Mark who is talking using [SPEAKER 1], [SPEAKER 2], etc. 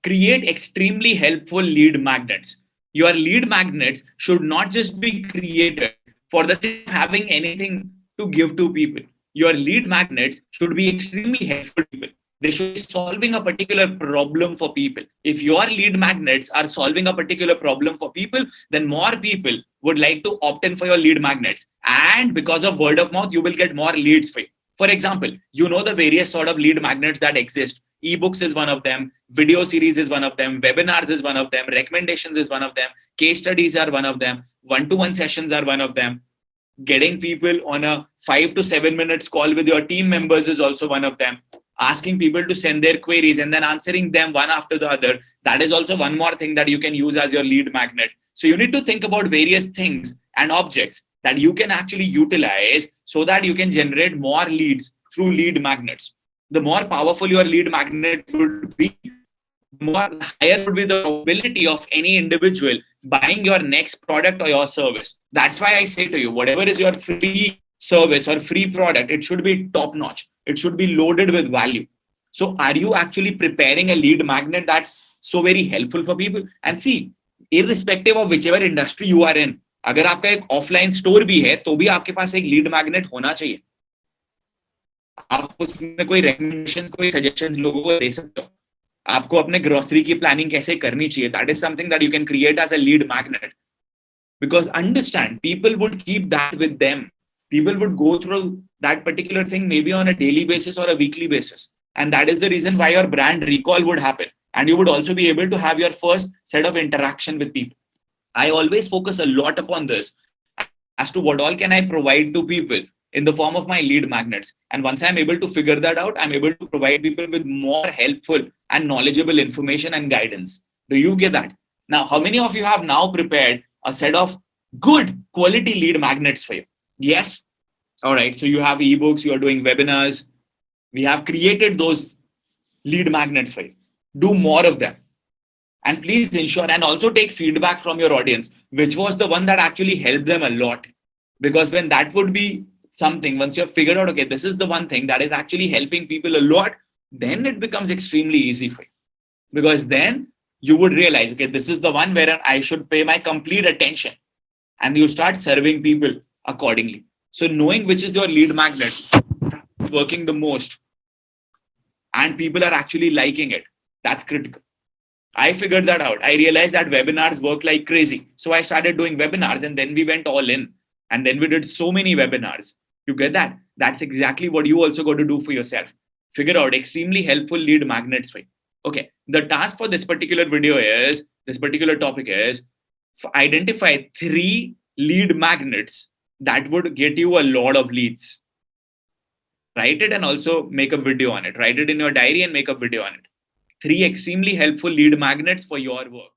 [SPEAKER 1] Create extremely helpful lead magnets. Your lead magnets should not just be created for the sake of having anything to give to people. Your lead magnets should be extremely helpful to people. They should be solving a particular problem for people. If your lead magnets are solving a particular problem for people, then more people would like to opt in for your lead magnets. And because of word of mouth, you will get more leads for you. For example, you know the various sort of lead magnets that exist. Ebooks is one of them, video series is one of them, webinars is one of them, recommendations is one of them, case studies are one of them, one-to-one sessions are one of them. Getting people on a 5 to 7 minutes call with your team members is also one of them. Asking people to send their queries and then answering them one after the other, that is also one more thing that you can use as your lead magnet. So you need to think about various things and objects that you can actually utilize so that you can generate more leads through lead magnets. The more powerful your lead magnet would be, the more higher would be the probability of any individual buying your next product or your service. That's why I say to you, whatever is your free service or free product, it should be top notch. It should be loaded with value. So are you actually preparing a lead magnet that's so very helpful for people? And see, irrespective of whichever industry you are in, अगर आपका एक offline store भी है तो भी आपके पास एक lead magnet होना चाहिए. आप उसमें कोई रेकमेंडेशन, कोई सजेशन लोगों को दे सकते हो. आपको अपने ग्रोसरी की प्लानिंग कैसे करनी चाहिए, that is something that you can create as a lead magnet. Because understand, people would keep that with them. People would go through that particular thing maybe on a daily basis or a weekly basis. And that is the reason why your brand recall would happen. And you would also be able to have your first set of interaction with people. I always focus a lot upon this as to what all can I provide to people in the form of my lead magnets. And once I'm able to figure that out, I'm able to provide people with more helpful and knowledgeable information and guidance. Do you get that? Now, how many of you have now prepared a set of good quality lead magnets for you? Yes. All right. So you have ebooks, you are doing webinars. We have created those lead magnets for you. Do more of them. And please ensure and also take feedback from your audience, which was the one that actually helped them a lot. Because when that would be something, once you have figured out, okay, this is the one thing that is actually helping people a lot, then it becomes extremely easy for you. Because then you would realize, okay, this is the one where I should pay my complete attention. And you start serving people accordingly. So knowing which is your lead magnet working the most and people are actually liking it, that's critical. I figured that out. I realized that webinars work like crazy. So I started doing webinars and then we went all in. And then we did so many webinars. You get that? That's exactly what you also got to do for yourself. Figure out extremely helpful lead magnets for you. Okay. The task for this particular video is, this particular topic is, identify 3 lead magnets that would get you a lot of leads. Write it and also make a video on it. Write it in your diary and make a video on it. 3 extremely helpful lead magnets for your work.